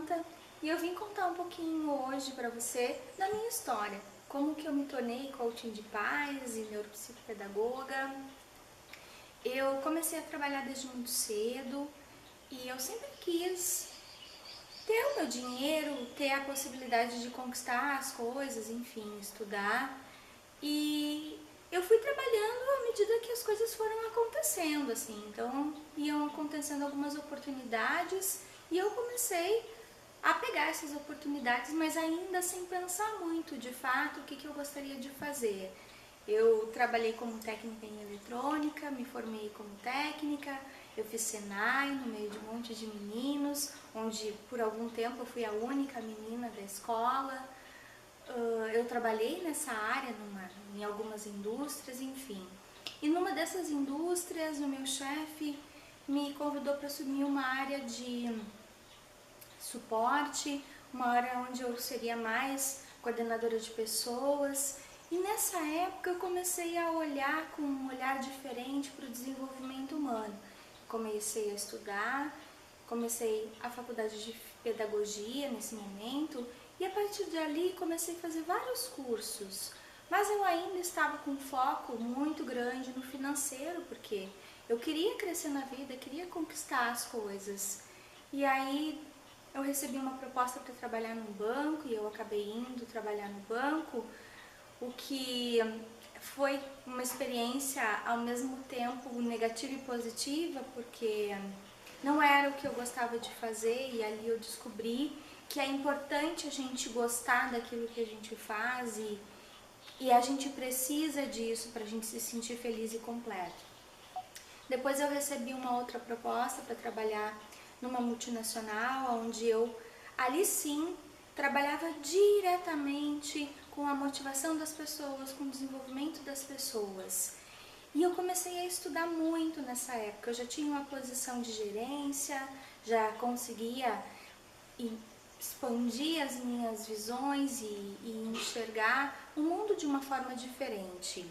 Samantha e eu vim contar um pouquinho hoje para você da minha história, como que eu me tornei coaching de pais e neuropsicopedagoga. Eu comecei a trabalhar desde muito cedo e eu sempre quis ter o meu dinheiro, ter a possibilidade de conquistar as coisas, enfim, estudar. E eu fui trabalhando à medida que as coisas foram acontecendo, assim. Então, iam acontecendo algumas oportunidades e eu comecei a pegar essas oportunidades, mas ainda sem pensar muito, de fato, o que eu gostaria de fazer. Eu trabalhei como técnica em eletrônica, me formei como técnica, eu fiz Senai no meio de um monte de meninos, onde por algum tempo eu fui a única menina da escola. Eu trabalhei nessa área em algumas indústrias, enfim. E numa dessas indústrias, o meu chefe me convidou para assumir uma área de suporte, uma área onde eu seria mais coordenadora de pessoas. E nessa época eu comecei a olhar com um olhar diferente para o desenvolvimento humano. Comecei a estudar, comecei a faculdade de pedagogia nesse momento e a partir dali comecei a fazer vários cursos. Mas eu ainda estava com foco muito grande no financeiro, porque eu queria crescer na vida, queria conquistar as coisas. E aí eu recebi uma proposta para trabalhar no banco e eu acabei indo trabalhar no banco, o que foi uma experiência ao mesmo tempo negativa e positiva, porque não era o que eu gostava de fazer e ali eu descobri que é importante a gente gostar daquilo que a gente faz e a gente precisa disso para a gente se sentir feliz e completo. Depois eu recebi uma outra proposta para trabalhar numa multinacional, onde eu, ali sim, trabalhava diretamente com a motivação das pessoas, com o desenvolvimento das pessoas. E eu comecei a estudar muito nessa época. Eu já tinha uma posição de gerência, já conseguia expandir as minhas visões e enxergar o mundo de uma forma diferente.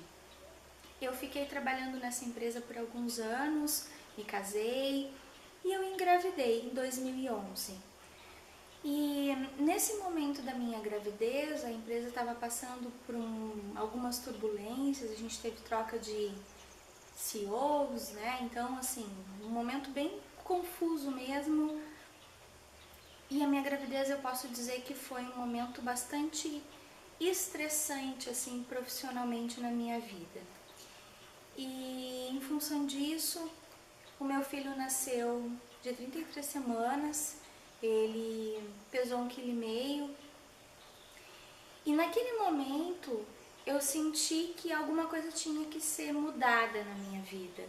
Eu fiquei trabalhando nessa empresa por alguns anos, me casei e eu engravidei em 2011. E nesse momento da minha gravidez, a empresa estava passando por algumas turbulências, a gente teve troca de CEOs, né? Então, assim, um momento bem confuso mesmo. E a minha gravidez eu posso dizer que foi um momento bastante estressante, assim, profissionalmente na minha vida. E em função disso, o meu filho nasceu de 33 semanas, ele pesou 1,5 kg e naquele momento eu senti que alguma coisa tinha que ser mudada na minha vida.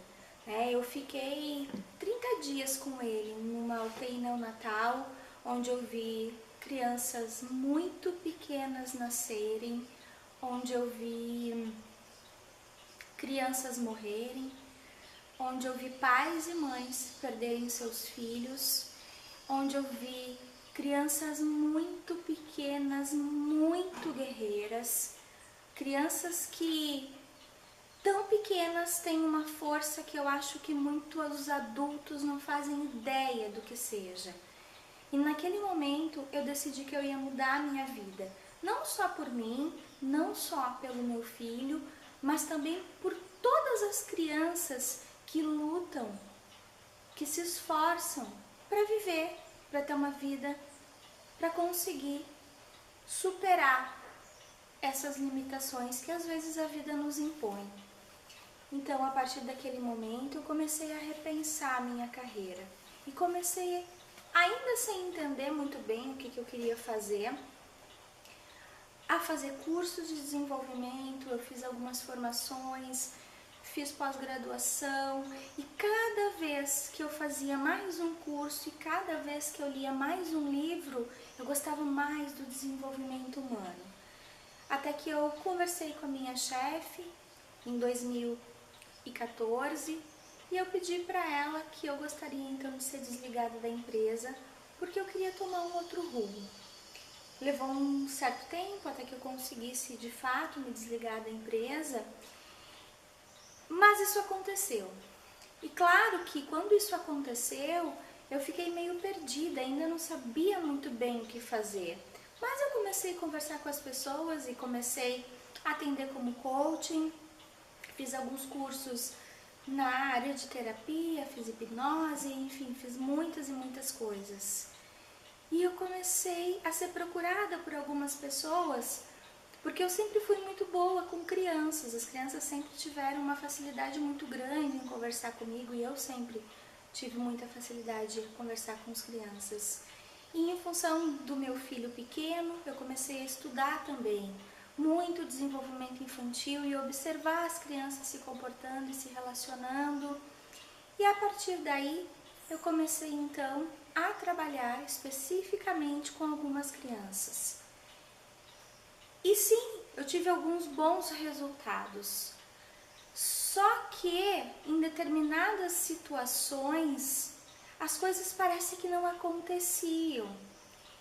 Eu fiquei 30 dias com ele numa UTI neonatal, onde eu vi crianças muito pequenas nascerem, onde eu vi crianças morrerem, onde eu vi pais e mães perderem seus filhos, onde eu vi crianças muito pequenas, muito guerreiras, crianças que tão pequenas têm uma força que eu acho que muitos adultos não fazem ideia do que seja. E naquele momento eu decidi que eu ia mudar a minha vida, não só por mim, não só pelo meu filho, mas também por todas as crianças que lutam, que se esforçam para viver, para ter uma vida, para conseguir superar essas limitações que às vezes a vida nos impõe. Então, a partir daquele momento, eu comecei a repensar a minha carreira e comecei, ainda sem entender muito bem o que eu queria fazer, a fazer cursos de desenvolvimento. Eu fiz algumas formações, fiz pós-graduação e cada vez que eu fazia mais um curso e cada vez que eu lia mais um livro, eu gostava mais do desenvolvimento humano. Até que eu conversei com a minha chefe em 2014 e eu pedi para ela que eu gostaria então de ser desligada da empresa porque eu queria tomar um outro rumo. Levou um certo tempo até que eu conseguisse de fato me desligar da empresa, mas isso aconteceu. E claro que quando isso aconteceu, eu fiquei meio perdida, ainda não sabia muito bem o que fazer. Mas eu comecei a conversar com as pessoas e comecei a atender como coaching, fiz alguns cursos na área de terapia, fiz hipnose, enfim, fiz muitas e muitas coisas. E eu comecei a ser procurada por algumas pessoas, porque eu sempre fui muito boa com crianças. As crianças sempre tiveram uma facilidade muito grande em conversar comigo e eu sempre tive muita facilidade em conversar com as crianças. E em função do meu filho pequeno, eu comecei a estudar também muito desenvolvimento infantil e observar as crianças se comportando e se relacionando. E a partir daí, eu comecei então a trabalhar especificamente com algumas crianças. E sim, eu tive alguns bons resultados. Só que em determinadas situações as coisas parecem que não aconteciam.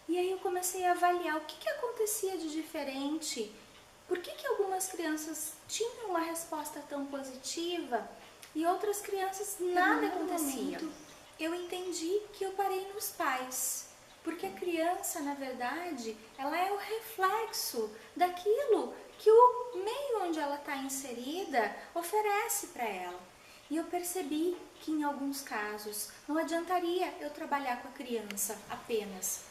E aí eu comecei a avaliar o que acontecia de diferente, por que algumas crianças tinham uma resposta tão positiva e outras crianças nada acontecia. Eu entendi que eu parei nos pais, porque a criança, na verdade, ela é o reflexo daquilo que o meio onde ela está inserida oferece para ela. E eu percebi que em alguns casos não adiantaria eu trabalhar com a criança apenas.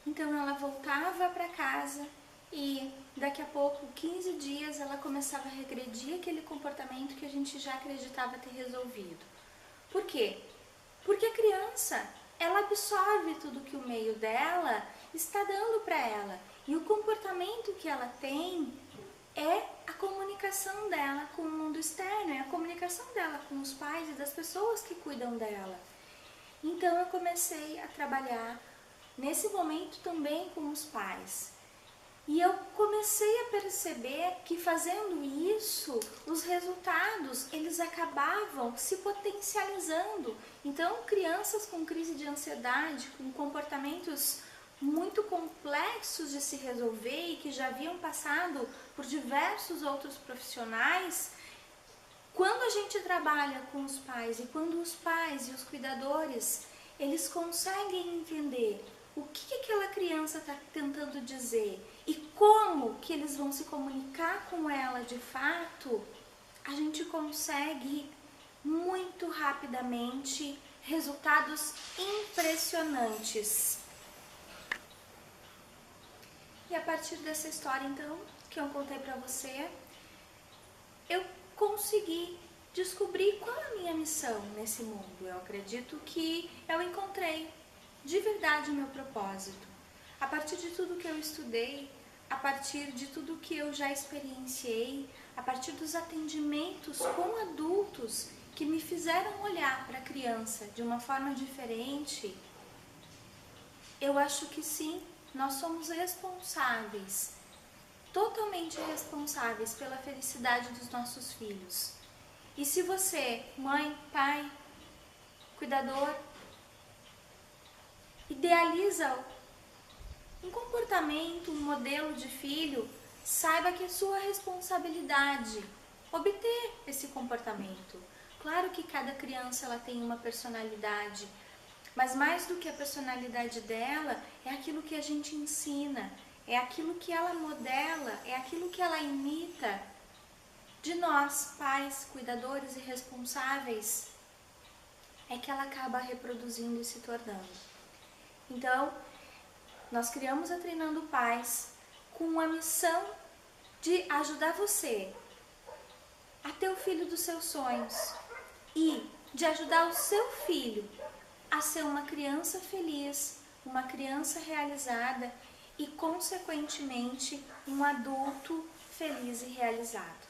Então ela voltava para casa e daqui a pouco, 15 dias, ela começava a regredir aquele comportamento que a gente já acreditava ter resolvido. Por quê? Porque a criança, ela absorve tudo que o meio dela está dando para ela. E o comportamento que ela tem é a comunicação dela com o mundo externo, é a comunicação dela com os pais e das pessoas que cuidam dela. Então eu comecei a trabalhar nesse momento também com os pais. E eu comecei a perceber que fazendo isso, os resultados, eles acabavam se potencializando. Então, crianças com crise de ansiedade, com comportamentos muito complexos de se resolver e que já haviam passado por diversos outros profissionais, quando a gente trabalha com os pais e quando os pais e os cuidadores, eles conseguem entender o que aquela criança está tentando dizer e como que eles vão se comunicar com ela de fato, a gente consegue muito rapidamente resultados impressionantes. E a partir dessa história, então, que eu contei pra você, eu consegui descobrir qual é a minha missão nesse mundo. Eu acredito que eu encontrei de verdade o meu propósito. A partir de tudo que eu estudei, a partir de tudo que eu já experienciei, a partir dos atendimentos com adultos que me fizeram olhar para a criança de uma forma diferente, eu acho que sim, nós somos responsáveis, totalmente responsáveis pela felicidade dos nossos filhos. E se você, mãe, pai, cuidador, idealiza um comportamento, um modelo de filho, saiba que é sua responsabilidade obter esse comportamento. Claro que cada criança ela tem uma personalidade, mas mais do que a personalidade dela, é aquilo que a gente ensina, é aquilo que ela modela, é aquilo que ela imita de nós, pais, cuidadores e responsáveis, é que ela acaba reproduzindo e se tornando. Então, nós criamos a Treinando Pais com a missão de ajudar você a ter o filho dos seus sonhos e de ajudar o seu filho a ser uma criança feliz, uma criança realizada e, consequentemente, um adulto feliz e realizado.